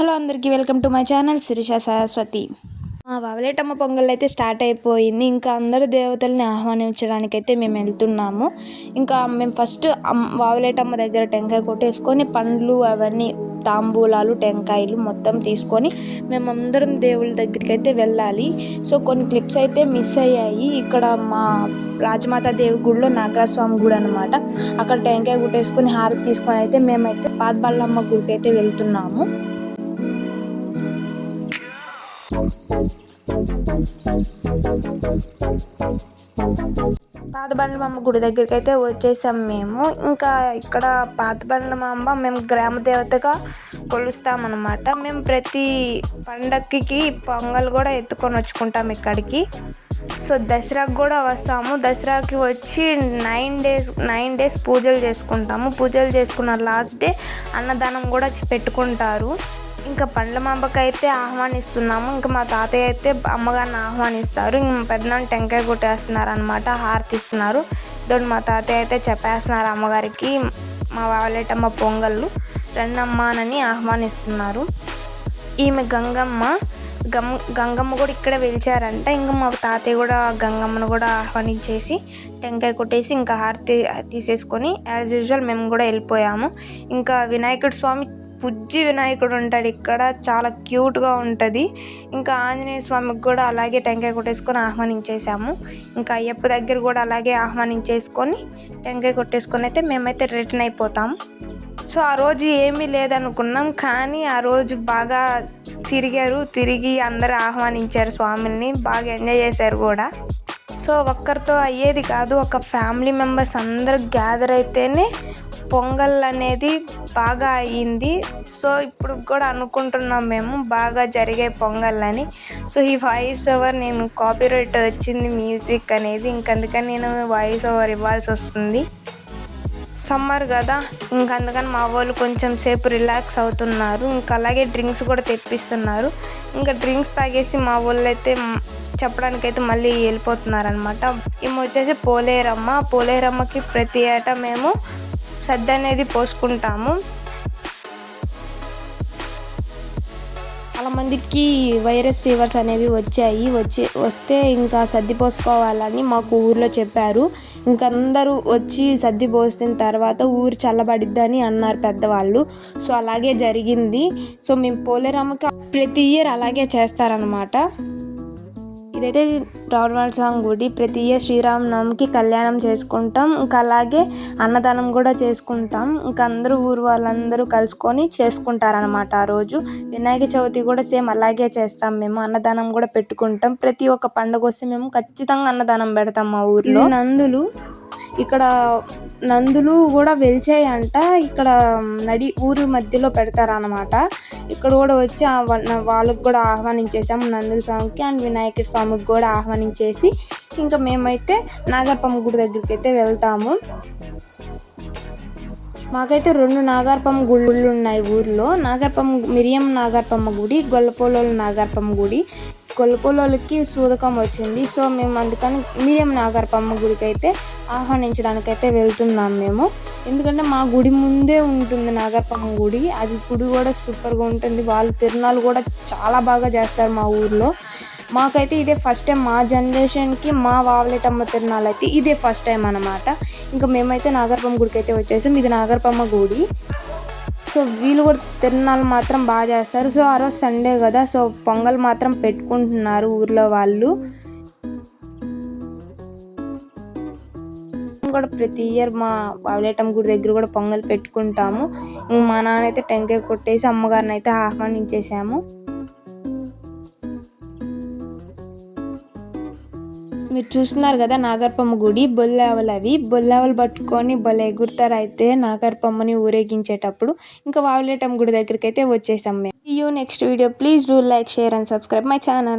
Hello అందరికీ welcome to my channel Shirisha Saraswati. వావలేటమ్మ పొంగల్ అయితే స్టార్ట్ అయిపోయింది. ఇంకా అందరు దేవతల్ని ఆహ్వానించడానికి అయితే మేము వెళ్తున్నాము. ఇంకా మేము ఫస్ట్ వావలేటమ్మ దగ్గర టెంకాయ కొట్టేసుకొని పండ్లు అవన్నీ తాంబూలాలు టెంకాయలు మొత్తం తీసుకొని మేమందరం దేవుళ్ళ దగ్గరికి అయితే వెళ్ళాలి. సో కొన్ని క్లిప్స్ అయితే మిస్ అయ్యాయి. ఇక్కడ మా రాజమాత దేవి గుడిలో నాగరాజస్వామి గుడి అనమాట. అక్కడ టెంకాయ కొట్టేసుకొని హారతి తీసుకొని అయితే మేమైతే పాతబళ్ళమ్మ గుడికి అయితే వెళ్తున్నాము. పాతబండ్లమ్మ గుడి దగ్గరికి అయితే వచ్చేసాం మేము. ఇంకా ఇక్కడ పాతబండ్లమ్మ మేము గ్రామ దేవతగా కొలుస్తామన్నమాట. మేము ప్రతి పండక్కి పొంగల్ కూడా ఎత్తుకొని వచ్చుకుంటాం ఇక్కడికి. సో దసరాకు కూడా వస్తాము. దసరాకి వచ్చి 9 days పూజలు చేసుకుంటాము. పూజలు చేసుకున్న లాస్ట్ డే అన్నదానం కూడా పెట్టుకుంటారు. ఇంకా పండ్లమాంబకి అయితే ఆహ్వానిస్తున్నాము. ఇంకా మా తాతయ్య అయితే అమ్మగారిని ఆహ్వానిస్తారు. ఇంక మా పెద్దనాన్న టెంకాయ కొట్టేస్తున్నారు అనమాట, హారతి ఇస్తున్నారు. దాన్ని మా తాతయ్య అయితే చెప్పేస్తున్నారు అమ్మగారికి మా వావలేటమ్మ పొంగళ్ళు రండమ్మానని ఆహ్వానిస్తున్నారు. ఈమె గంగమ్మ కూడా ఇక్కడే వెలిచారంట. ఇంకా మా తాతయ్య కూడా గంగమ్మను కూడా ఆహ్వానించేసి టెంకాయ కొట్టేసి ఇంకా హారతి తీసేసుకొని యాజ్ యూజువల్ మేము కూడా వెళ్ళిపోయాము. ఇంకా వినాయకుడు స్వామి పుజ్జి వినాయకుడు ఉంటాడు ఇక్కడ, చాలా క్యూట్గా ఉంటుంది. ఇంకా ఆంజనేయ స్వామికి కూడా అలాగే టెంకాయ కొట్టేసుకొని ఆహ్వానించేసాము. ఇంకా అయ్యప్ప దగ్గర కూడా అలాగే ఆహ్వానించేసుకొని టెంకాయ కొట్టేసుకొని అయితే మేమైతే రిటర్న్ అయిపోతాము. సో ఆ రోజు ఏమీ లేదనుకున్నాం, కానీ ఆ రోజు బాగా తిరిగి అందరూ ఆహ్వానించారు స్వామిని, బాగా ఎంజాయ్ చేశారు కూడా. సో ఒక్కరితో అయ్యేది కాదు, ఒక ఫ్యామిలీ మెంబర్స్ అందరూ గ్యాదర్ అయితేనే పొంగల్ అనేది బాగా అయ్యింది. సో ఇప్పుడు కూడా అనుకుంటున్నాం మేము బాగా జరిగే పొంగల్ అని. సో ఈ వాయిస్ ఓవర్ నేను కాపీరైట్ వచ్చింది మ్యూజిక్ అనేది, అందుకని నేను వాయిస్ ఓవర్ ఇవ్వాల్సి వస్తుంది. సమ్మర్ కదా, అందుకని మా వాళ్ళు కొంచెం సేపు రిలాక్స్ అవుతున్నారు. అలాగే డ్రింక్స్ కూడా తెప్పిస్తున్నారు. డ్రింక్స్ తాగేసి మా వాళ్ళు అయితే చెప్పడానికైతే మళ్ళీ వెళ్ళిపోతున్నారనమాట. ఈమె వచ్చేసి పోలేరమ్మకి ప్రతి ఏటా మేము సద్ది అనేది పోసుకుంటాము. చాలామందికి వైరస్ ఫీవర్స్ అనేవి వస్తే ఇంకా సర్ది పోసుకోవాలని మాకు ఊర్లో చెప్పారు. అందరూ వచ్చి సర్ది పోసిన తర్వాత ఊరు చల్లబడిద్దని అన్నారు పెద్దవాళ్ళు. సో అలాగే జరిగింది. సో మేము పోలేరమ్మకి ప్రతి ఇయర్ అలాగే చేస్తారనమాట. ఇదైతే రావులవాడ గుడి. ప్రతి ఇయర్ శ్రీరామనవమికి కళ్యాణం చేసుకుంటాం. అలాగే అన్నదానం కూడా చేసుకుంటాం. అందరూ ఊరు వాళ్ళందరూ కలుసుకొని చేసుకుంటారనమాట. ఆ రోజు వినాయక చవితి కూడా సేమ్ అలాగే చేస్తాం. మేము అన్నదానం కూడా పెట్టుకుంటాం. ప్రతి ఒక్క పండుగ వస్తే మేము ఖచ్చితంగా అన్నదానం పెడతాం మా ఊర్లో. నందులు కూడా వెలిచాయంట. ఇక్కడ ఊరు మధ్యలో పెడతారనమాట. ఇక్కడ కూడా వచ్చి వాళ్ళకి కూడా ఆహ్వానించేసాము, నందుల స్వామికి అండ్ వినాయకుడి స్వామికి కూడా ఆహ్వానించేసి ఇంకా మేమైతే నాగరపమ్మ గుడి దగ్గరికి అయితే వెళ్తాము. మాకైతే 2 నాగరపమ్మ గుళ్ళు ఉన్నాయి ఊర్లో. మిరియం నాగరపమ్మ గుడి, గొల్లపోలోలు నాగరపమ్మ గుడి. గొల్లపోలోలకి సూదకం వచ్చింది. సో మేము అందుకని మిరియం నాగరపమ్మ గుడికి అయితే ఆహ్వానించడానికైతే వెళ్తున్నాం మేము. ఎందుకంటే మా గుడి ముందే ఉంటుంది నాగరపమ్మ గుడి. అది గుడి కూడా సూపర్గా ఉంటుంది. వాళ్ళు తిరునాళ్ళు కూడా చాలా బాగా చేస్తారు మా ఊర్లో. మాకైతే ఇదే ఫస్ట్ టైం, మా జనరేషన్కి మా వావలేటమ్మ తిరునాళ్ళు అయితే ఇదే ఫస్ట్ టైం అనమాట. మేమైతే నాగరపమ్మ గుడికి అయితే వచ్చేసాం. ఇది నాగరపమ్మ గుడి. సో వీళ్ళు కూడా తిరునాళ్ళు మాత్రం బాగా చేస్తారు. సో ఆ రోజు సండే కదా, సో పొంగల్ మాత్రం పెట్టుకుంటున్నారు ఊర్లో వాళ్ళు కూడా. ప్రతి ఇయర్ మా వావలేటమ్మ గుడి దగ్గర కూడా పొంగల్ పెట్టుకుంటాము. మా నాన్న అయితే టెంకాయ కొట్టేసి అమ్మగారిని అయితే ఆహ్వానించేసాము. మీరు చూస్తున్నారు కదా నాగరపమ్మ గుడి. బొల్లావలు పట్టుకొని భలే ఎగురుతారు అయితే నాగరపమ్మని ఊరేగించేటప్పుడు. వావలేటమ్మ గుడి దగ్గరికి అయితే వచ్చేసాం మేము. See you next video. Please do like, share and subscribe my channel.